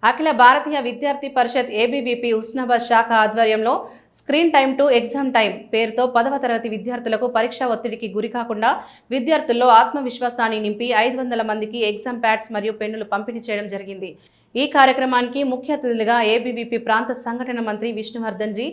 అఖిల భారతీయ విద్యార్థి పరిషత్ ఏబీవీపీ ఉస్నాబాద్ శాఖ ఆధ్వర్యంలో screen time to exam time పేరుతో 10వ తరగతి విద్యార్థులకు పరీక్షా ఒత్తిడికి గురికాకుండా విద్యార్థుల్లో ఆత్మవిశ్వాసాన్ని నింపి 500 మందికి ఎగ్జామ్ ప్యాడ్స్ మరియు పెన్నులు పంపిణీ చేయడం జరిగింది. ఈ కార్యక్రమానికి ముఖ్య అతిథులుగా ఏబీవీపీ ప్రాంత సంఘటన మంత్రి విష్ణువర్ధన్ జీ,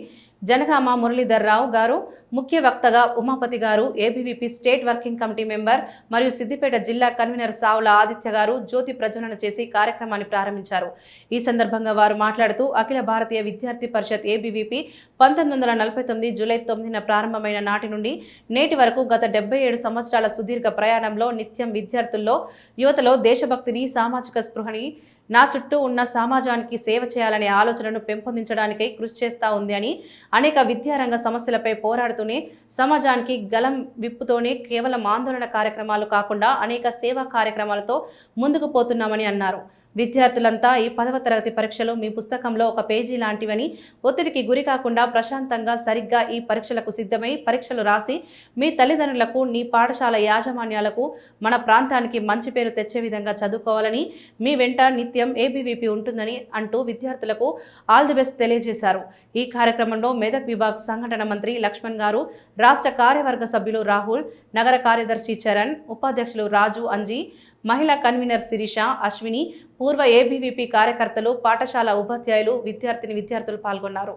జనగామ మురళీధర్ రావు గారు, ముఖ్య వక్తగా ఉమాపతి గారు, ABVP state working committee member మరియు సిద్దిపేట జిల్లా కన్వీనర్ సావుల ఆదిత్య గారు జ్యోతి ప్రజ్వలన చేసి కార్యక్రమాన్ని ప్రారంభించారు. ఈ సందర్భంగా వారు మాట్లాడుతూ అఖిల భారతీయ విద్యార్థి పరిషత్ ఏబీవీపీ 1949 జూలై 9న ప్రారంభమైన నాటి నుండి నేటి వరకు గత 77 సంవత్సరాల సుదీర్ఘ ప్రయాణంలో నిత్యం విద్యార్థుల్లో, యువతలో దేశభక్తిని, సామాజిక స్పృహని, నా చుట్టూ ఉన్న సమాజానికి సేవ చేయాలనే ఆలోచనను పెంపొందించడానికై కృషి చేస్తూ ఉంది అని, అనేక విద్యారంగ సమస్యలపై పోరాడుతూనే సమాజానికి గలం విప్పుతోనే కేవలం ఆందోళన కార్యక్రమాలు కాకుండా అనేక సేవా కార్యక్రమాలతో ముందుకు పోతున్నామని అన్నారు. విద్యార్థులంతా ఈ 10వ తరగతి పరీక్షలు మీ పుస్తకంలో ఒక పేజీ లాంటివని, ఒత్తిడికి గురి కాకుండా ప్రశాంతంగా సరిగ్గా ఈ పరీక్షలకు సిద్ధమై పరీక్షలు రాసి మీ తల్లిదండ్రులకు, నీ పాఠశాల యాజమాన్యాలకు, మన ప్రాంతానికి మంచి పేరు తెచ్చే విధంగా చదువుకోవాలని, మీ వెంట నిత్యం ఏబీవీపీ ఉంటుందని అంటూ విద్యార్థులకు ఆల్ ది బెస్ట్ తెలియజేశారు. ఈ కార్యక్రమంలో మెదక్ విభాగ్ సంఘటన మంత్రి లక్ష్మణ్ గారు, రాష్ట్ర కార్యవర్గ సభ్యులు రాహుల్, నగర కార్యదర్శి చరణ్, ఉపాధ్యక్షులు రాజు అంజీ, మహిళా కన్వీనర్ శిరీష, అశ్విని, పూర్వ ఏబీవీపీ కార్యకర్తలు, పాఠశాల ఉపాధ్యాయులు, విద్యార్థులు పాల్గొన్నారు.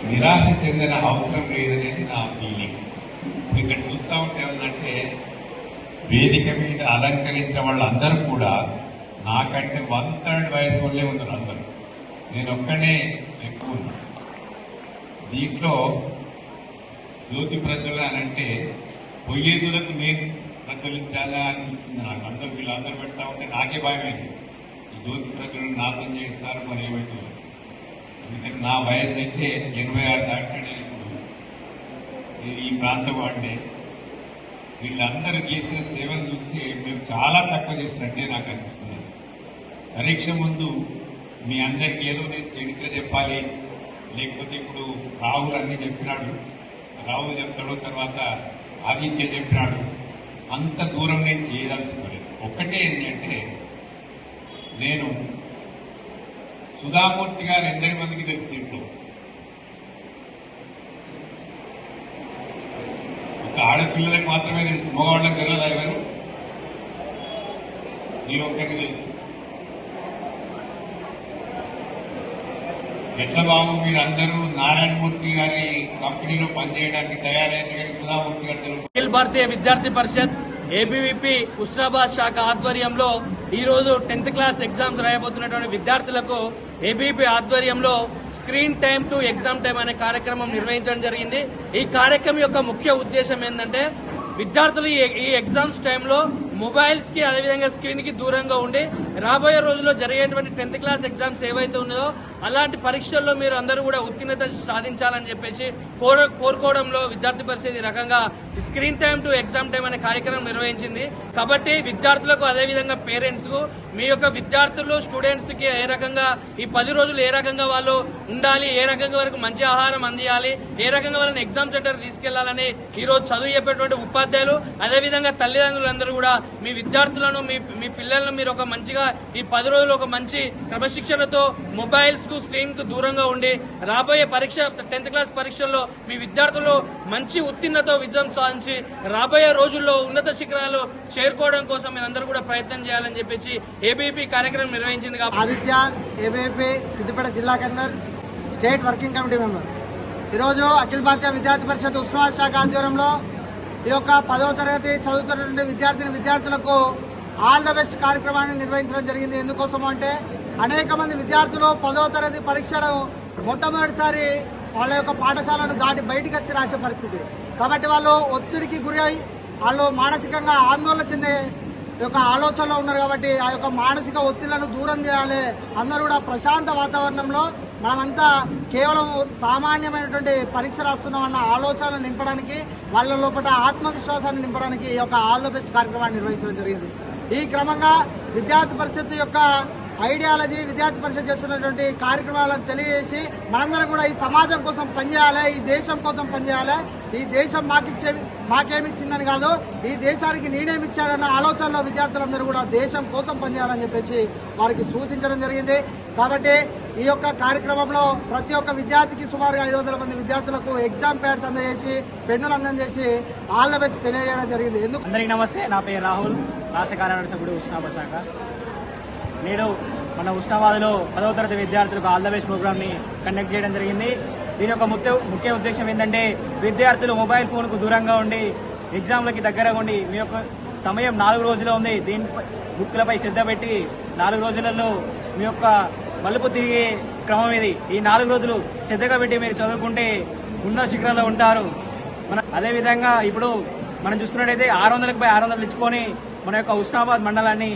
నిరాశ చెందిన అవసరం లేదనేది నా ఫీలింగ్. ఇక్కడ చూస్తూ ఉంటే ఏమంటే, వేదిక మీద అలంకరించిన వాళ్ళందరూ కూడా నాకంటే 1/3 వయసు వాళ్ళే ఉన్నారు. అందరూ నేను ఒక్కడే ఎక్కువ ఉన్నా. దీంట్లో జ్యోతి ప్రజ్వలన అంటే పొయ్యేదులకు నేను ప్రజ్వలించాలా అనిపించింది నాకు. వీళ్ళందరూ పెడతా ఉంటే నాకే భయమైంది, ఈ జ్యోతి ప్రజ్వలన నాతో చేస్తారు మరి ఏమవుతుందో. అందుకని నా వయసు అయితే 86 దాటానే. ఇప్పుడు నేను ఈ ప్రాంతం వాడినే. వీళ్ళందరూ చేసిన సేవలు చూస్తే మేము చాలా తక్కువ చేసినట్టే నాకు అనిపిస్తుంది. పరీక్ష ముందు మీ అందరికీ ఏదో నేను చరిత్ర చెప్పాలి, లేకపోతే ఇప్పుడు రాహుల్ అన్ని చెప్పినాడు, రాహుల్ చెప్తాడు, తర్వాత ఆదిత్య చెప్పినాడు, అంత దూరం నేను చేయదలుచుకోలేదు. ఒక్కటే ఏంటి అంటే, నేను సుధామూర్తి గారు ఎందరి మందికి తెలుసు దీంట్లో? ఒక ఆడపిల్లలకు మాత్రమే తెలుసు, మగవాళ్ళకి తెలియదా? ఎవరు? నీ ఒక్కరికి తెలుసు. ఎట్లా బాబు మీరందరూ నారాయణమూర్తి గారి కంపెనీలో పనిచేయడానికి తయారైంది, కానీ సుధామూర్తి గారు తెలుసు. అఖిల భారతీయ విద్యార్థి పరిషత్ ఏబీవీపీ ఉస్నాబాద్ శాఖ ఆధ్వర్యంలో ఈరోజు 10th క్లాస్ ఎగ్జామ్స్ రాయబోతున్నటువంటి విద్యార్థులకు ఏబీవీపీ ఆధ్వర్యంలో screen time to exam time అనే కార్యక్రమం నిర్వహించడం జరిగింది. ఈ కార్యక్రమం యొక్క ముఖ్య ఉద్దేశం ఏంటంటే, విద్యార్థులు ఈ ఎగ్జామ్స్ టైంలో మొబైల్స్ కి, అదేవిధంగా స్క్రీన్ కి దూరంగా ఉండి రాబోయే రోజుల్లో జరిగేటువంటి 10th క్లాస్ ఎగ్జామ్స్ ఏవైతే ఉన్నాయో అలాంటి పరీక్షల్లో మీరు అందరూ కూడా ఉత్తీర్ణత సాధించాలని చెప్పేసి కోరుకోవడంలో విద్యార్థి పరిషత్ ఈ రకంగా screen time to exam time అనే కార్యక్రమం నిర్వహించింది. కాబట్టి విద్యార్థులకు, అదేవిధంగా పేరెంట్స్ కు, మీ యొక్క విద్యార్థులు, స్టూడెంట్స్ కి ఏ రకంగా ఈ 10 రోజులు ఏ రకంగా వాళ్ళు ఉండాలి, ఏ రకంగా వరకు మంచి ఆహారం అందియాలి, ఏ రకంగా వాళ్ళని ఎగ్జామ్ సెంటర్ తీసుకెళ్లాలని ఈ రోజు చదువు చెప్పేటువంటి ఉపాధ్యాయులు, అదేవిధంగా తల్లిదండ్రులందరూ కూడా మీ విద్యార్థులను, మీ పిల్లలను మీరు ఒక మంచిగా ఈ 10 రోజులు ఒక మంచి క్రమశిక్షణతో మొబైల్స్ కు, స్క్రీన్ కు దూరంగా ఉండి రాబోయే 10th క్లాస్ పరీక్షల్లో మీ విద్యార్థులు మంచి ఉత్తీర్ణతో విజయం సాధించి రాబోయే రోజుల్లో ఉన్నత శిఖరాలు చేరుకోవడం కోసం మీరందరూ కూడా ప్రయత్నం చేయాలని చెప్పేసి ఏబీవీపీ కార్యక్రమం నిర్వహించింది. ఆదిత్య, ఏబీవీపీ సిద్దిపేట జిల్లా convener, state working committee member. ఈరోజు అఖిల భారతీయ విద్యార్థి పరిషత్ ఉస్మానాబాద్ శాఖ ఆధ్వర్యంలో ఈ యొక్క 10వ తరగతి చదువుతున్నటువంటి విద్యార్థులకు ఆల్ ద బెస్ట్ కార్యక్రమాన్ని నిర్వహించడం జరిగింది. ఎందుకోసం అంటే, అనేక మంది విద్యార్థులు 10వ తరగతి పరీక్షను మొట్టమొదటిసారి వాళ్ళ యొక్క పాఠశాలను దాటి బయటికి వచ్చి రాసే పరిస్థితి. కాబట్టి వాళ్ళు ఒత్తిడికి గురి అయి వాళ్ళు మానసికంగా ఆందోళన చెందే యొక్క ఆలోచనలో ఉన్నారు. కాబట్టి ఆ యొక్క మానసిక ఒత్తిళ్లను దూరం చేయాలి, అందరూ కూడా ప్రశాంత వాతావరణంలో మనమంతా కేవలం సామాన్యమైనటువంటి పరీక్ష రాస్తున్నామన్న ఆలోచనలు నింపడానికి, వాళ్ళ లోపల ఆత్మవిశ్వాసాన్ని నింపడానికి ఈ యొక్క ఆల్ ద బెస్ట్ కార్యక్రమాన్ని నిర్వహించడం జరిగింది. ఈ క్రమంగా విద్యార్థి పరిషత్ యొక్క ఐడియాలజీ విద్యార్థి పరిషత్ చేస్తున్నటువంటి కార్యక్రమాలను తెలియజేసి మనందరం కూడా ఈ సమాజం కోసం పనిచేయాలి, ఈ దేశం కోసం పనిచేయాలి. ఈ దేశం మాకేమిచ్చిందని కాదు, ఈ దేశానికి నేనేమిచ్చానన్న ఆలోచనలో విద్యార్థులందరూ కూడా దేశం కోసం పనిచేయాలని చెప్పేసి వారికి సూచించడం జరిగింది. కాబట్టి ఈ యొక్క కార్యక్రమంలో ప్రతి ఒక్క విద్యార్థికి సుమారుగా 500 మంది విద్యార్థులకు ఎగ్జామ్ ప్యాడ్స్ అందజేసి పెన్నులు అందజేసి ఆల్ ద బెస్ట్ తెలియజేయడం జరిగింది. ఎందుకు అందరికీ నమస్తే. నా పేరు రాహుల్, రాష్ట్ర కార్యదర్శి సభ్యుడు ఉస్నాబాద్ శాఖ. నేడు మన ఉస్నాబాద్లో 10వ తరగతి విద్యార్థులకు ఆల్ ద బెస్ట్ ప్రోగ్రామ్ని కండక్ట్ చేయడం జరిగింది. దీని యొక్క ముఖ్య ఉద్దేశం ఏంటంటే విద్యార్థులు మొబైల్ ఫోన్కు దూరంగా ఉండి ఎగ్జామ్లకి దగ్గరగా ఉండి మీ యొక్క సమయం 4 రోజులు ఉంది. దీనిపై బుక్లపై శ్రద్ధ పెట్టి 4 రోజులలో మీ యొక్క మలుపు తిరిగే క్రమం ఇది. ఈ 4 రోజులు శ్రద్ధగా పెట్టి మీరు చదువుకుంటే ఉన్న శిఖరంలో ఉంటారు. అదేవిధంగా ఇప్పుడు మనం చూసుకున్నట్టయితే 600కి 600 ఇచ్చుకొని మన యొక్క ఉస్నాబాద్ మండలాన్ని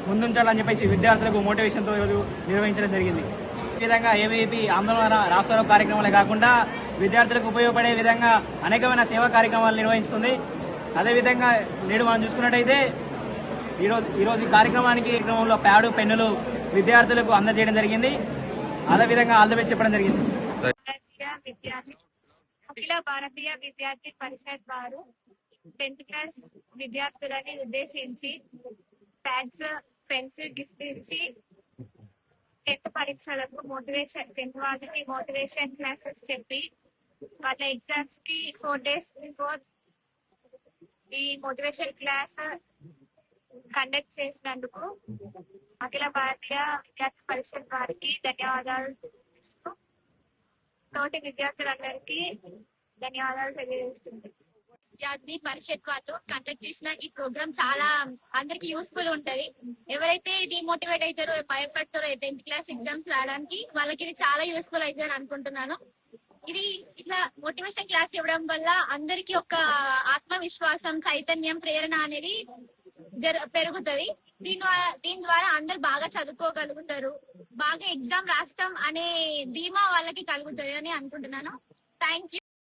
ముందుంచాలని చెప్పేసి విద్యార్థులకు మోటివేషన్తో నిర్వహించడం జరిగింది. ఈ విధంగా ఏబీవీపీ ఆందోళన రాష్ట్ర కార్యక్రమాలే కాకుండా విద్యార్థులకు ఉపయోగపడే విధంగా అనేకమైన సేవా కార్యక్రమాలు నిర్వహిస్తుంది. అదేవిధంగా నేడు మనం చూసుకున్నట్టయితే ఈరోజు ఈ కార్యక్రమంలో ప్యాడు పెన్నులు విద్యార్థులకు అందజేయడం జరిగింది. అదేవిధంగా ఆల్ ది బెస్ట్ చెప్పడం జరిగింది. అఖిల భారతీయ విద్యార్థి పరిషత్ వారు 10th క్లాస్ విద్యార్థులని ఉద్దేశించి ప్యాడ్స్, పెన్స్ గిఫ్ట్ ఇచ్చి 10th పరీక్షలకు 10th వాళ్ళకి మోటివేషన్ క్లాసెస్ చెప్పి వాళ్ళ ఎగ్జామ్స్ కి 4 days బిఫోర్ ఈ మోటివేషన్ క్లాస్ కండక్ట్ చేసినందుకు అఖిల భారతీయ విద్యార్థి పరిషత్ వారికి ధన్యవాదాలు ఇస్తూ తోటి విద్యార్థులందరికీ ధన్యవాదాలు తెలియజేస్తుంది. విద్యార్థి పరిషత్ వాళ్ళు కండక్ట్ చేసిన ఈ ప్రోగ్రామ్ చాలా అందరికి యూస్ఫుల్ ఉంటది. ఎవరైతే డిమోటివేట్ అవుతారో, భయపడతారో 10th క్లాస్ ఎగ్జామ్స్ రాయడానికి వాళ్ళకి ఇది చాలా యూస్ఫుల్ అవుతుంది అనుకుంటున్నాను. ఇది ఇట్లా మోటివేషన్ క్లాస్ ఇవ్వడం వల్ల అందరికి ఒక ఆత్మవిశ్వాసం, చైతన్యం, ప్రేరణ అనేది పెరుగుతుంది. దీని ద్వారా అందరు బాగా చదువుకోగలుగుతారు, బాగా ఎగ్జామ్ రాస్తాం అనే ధీమా వాళ్ళకి కలుగుతుంది అని అనుకుంటున్నాను. Thank you.